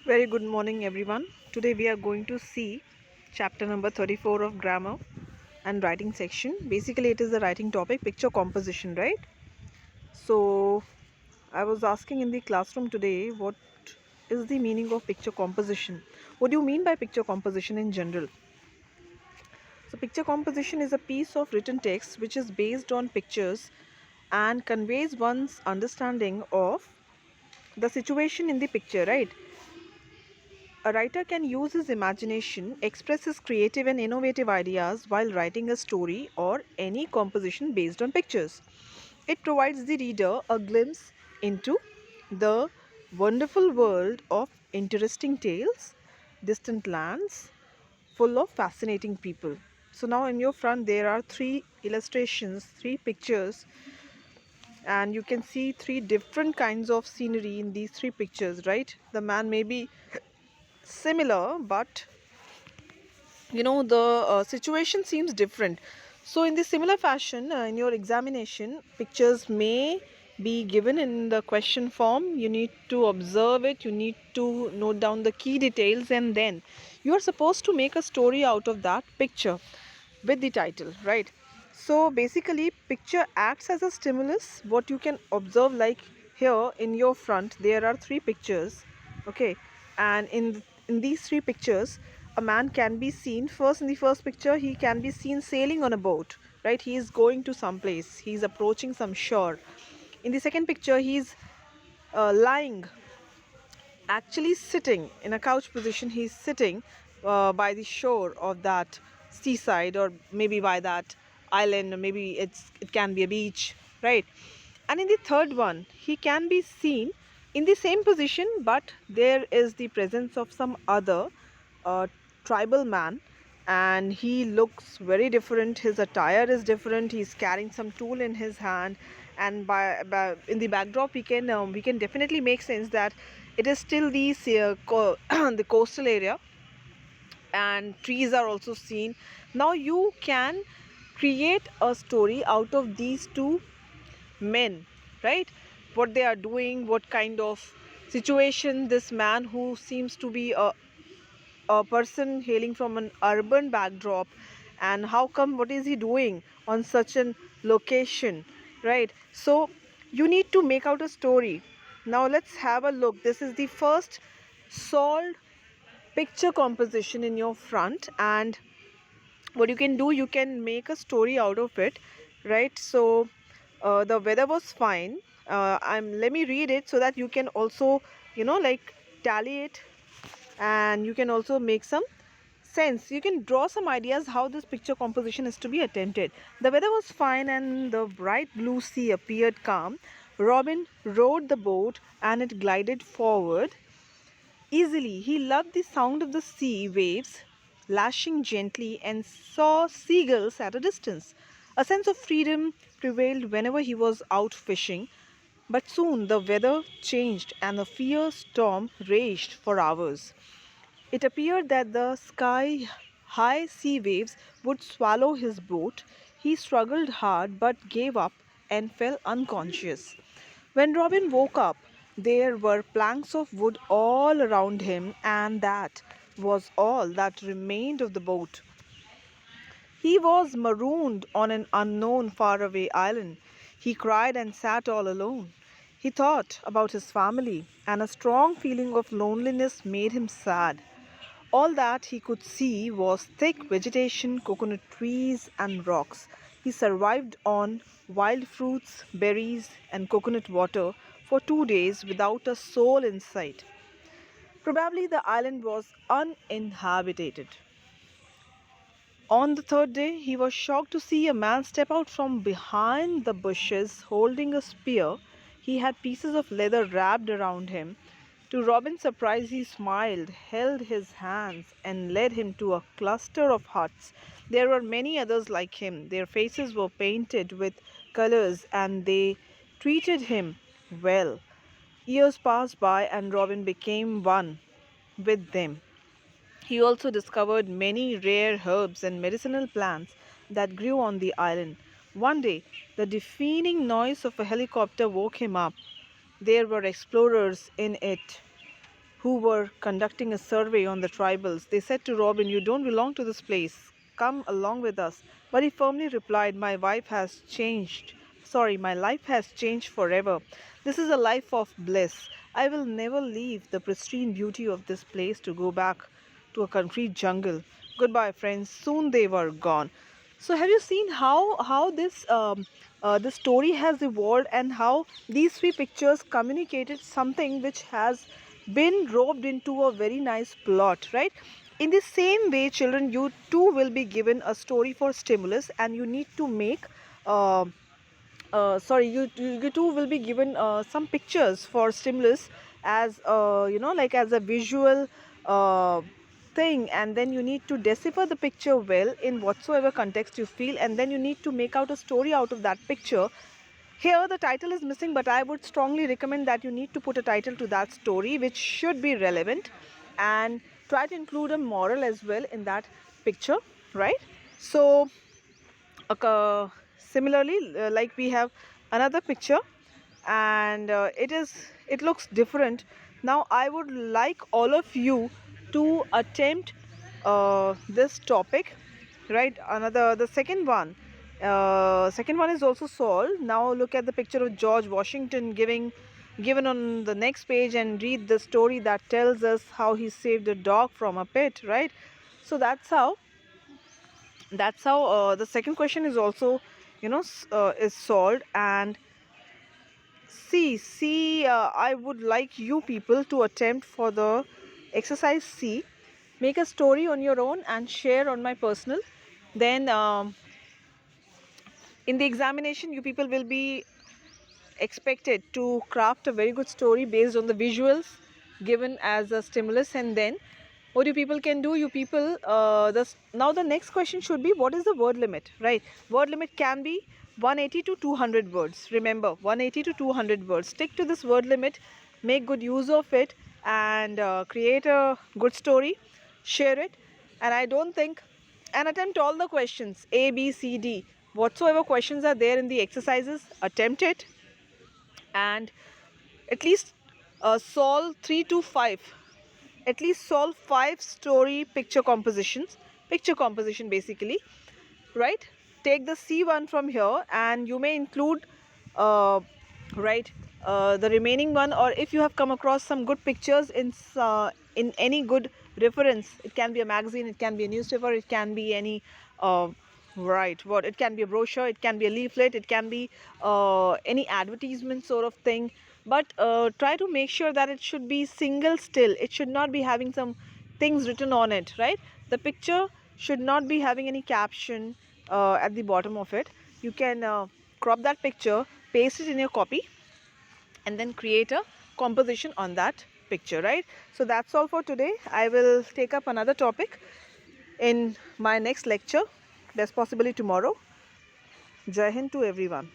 Very good morning, everyone. Today we are going to see chapter number 34 of grammar and writing section. Basically, it is the writing topic picture composition, right? So, I was asking in the classroom today what is the meaning of picture composition? What do you mean by picture composition in general? So, picture composition is a piece of written text which is based on pictures and conveys one's understanding of the situation in the picture, right? A writer can use his imagination, express his creative and innovative ideas while writing a story or any composition based on pictures. It provides the reader a glimpse into the wonderful world of interesting tales, distant lands, full of fascinating people. So now in your front there are three illustrations, three pictures, and you can see three different kinds of scenery in these three pictures, right? The man may be similar, but the situation seems different. So in the similar fashion, in your examination pictures may be given in the question form. You need to observe it, you need to note down the key details, and then you are supposed to make a story out of that picture with the title, right? So basically picture acts as a stimulus. What you can observe, like here in your front there are three pictures, okay, and in these three pictures a man can be seen. First, in the first picture he can be seen sailing on a boat, right? He is going to some place, he is approaching some shore. In the second picture he is lying, actually sitting in a couch position. He's sitting by the shore of that seaside, or maybe by that island, or maybe it can be a beach, right? And in the third one he can be seen in the same position, but there is the presence of some other tribal man, and he looks very different. His attire is different, he's carrying some tool in his hand, and by in the backdrop we can definitely make sense that it is still the the coastal area, and trees are also seen. Now you can create a story out of these two men, right? What they are doing, what kind of situation this man, who seems to be a person hailing from an urban backdrop, and how come, what is he doing on such an location, right? So you need to make out a story. Now let's have a look. This is the first solved picture composition in your front, and what you can do, you can make a story out of it, right? So the weather was fine. I'm let me read it so that you can also like tally it, and you can also make some sense. You can draw some ideas how this picture composition is to be attempted. The weather was fine and the bright blue sea appeared calm. Robin rowed the boat and it glided forward easily. He loved the sound of the sea waves lashing gently and saw seagulls at a distance. A sense of freedom prevailed whenever he was out fishing, but soon the weather changed and a fierce storm raged for hours. It appeared that the sky high sea waves would swallow his boat. He struggled hard but gave up and fell unconscious. When Robin woke up, there were planks of wood all around him, and that was all that remained of the boat. He was marooned on an unknown faraway island. He cried and sat all alone. He thought about his family, and a strong feeling of loneliness made him sad. All that he could see was thick vegetation, coconut trees, and rocks. He survived on wild fruits, berries, and coconut water for 2 days without a soul in sight. Probably the island was uninhabited. On the third day, he was shocked to see a man step out from behind the bushes holding a spear. He had pieces of leather wrapped around him. To Robin's surprise, he smiled, held his hands, and led him to a cluster of huts. There were many others like him. Their faces were painted with colors, and they treated him well. Years passed by, and Robin became one with them. He also discovered many rare herbs and medicinal plants that grew on the island. One day, the deafening noise of a helicopter woke him up. There were explorers in it who were conducting a survey on the tribals. They said to Robin, "You don't belong to this place. Come along with us." But he firmly replied, "My wife has changed. Sorry, my life has changed forever. This is a life of bliss. I will never leave the pristine beauty of this place to go back to a concrete jungle. Goodbye, friends." Soon they were gone. So, have you seen how this story has evolved, and how these three pictures communicated something which has been roped into a very nice plot, right? In the same way, children, you too will be given a story for stimulus, and you need to make uh, you too will be given some pictures for stimulus, as like as a visual uh, thing, and then you need to decipher the picture well in whatsoever context you feel, and then you need to make out a story out of that picture. Here the title is missing, but I would strongly recommend that you need to put a title to that story which should be relevant, and try to include a moral as well in that picture, right? So similarly, like we have another picture, and it looks different. Now I would like all of you to attempt this topic, right? The second one is also solved. Now look at the picture of George Washington given on the next page, and read the story that tells us how he saved a dog from a pit, right? So that's how the second question is also is solved. And I would like you people to attempt for the exercise C. Make a story on your own and share on my personal. Then in the examination, you people will be expected to craft a very good story based on the visuals given as a stimulus. And then what you people can do, you people now the next question should be, what is the word limit, right? Word limit can be 180 to 200 words. Remember, 180 to 200 words. Stick to this word limit, make good use of it, and create a good story, share it. And I don't think, and attempt all the questions, A, B, C, D, whatsoever questions are there in the exercises, attempt it, and at least solve 3 to 5, at least solve 5 story picture composition basically, right? Take the C1 from here, and you may include uh, right the remaining one, or if you have come across some good pictures in any good reference. It can be a magazine, it can be a newspaper, it can be any what it can be a brochure, it can be a leaflet, it can be any advertisement sort of thing. But try to make sure that it should be single still. It should not be having some things written on it, right? The picture should not be having any caption at the bottom of it. You can crop that picture, paste it in your copy, and then create a composition on that picture, right? So that's all for today. I will take up another topic in my next lecture, best possibly tomorrow. Jai Hind to everyone.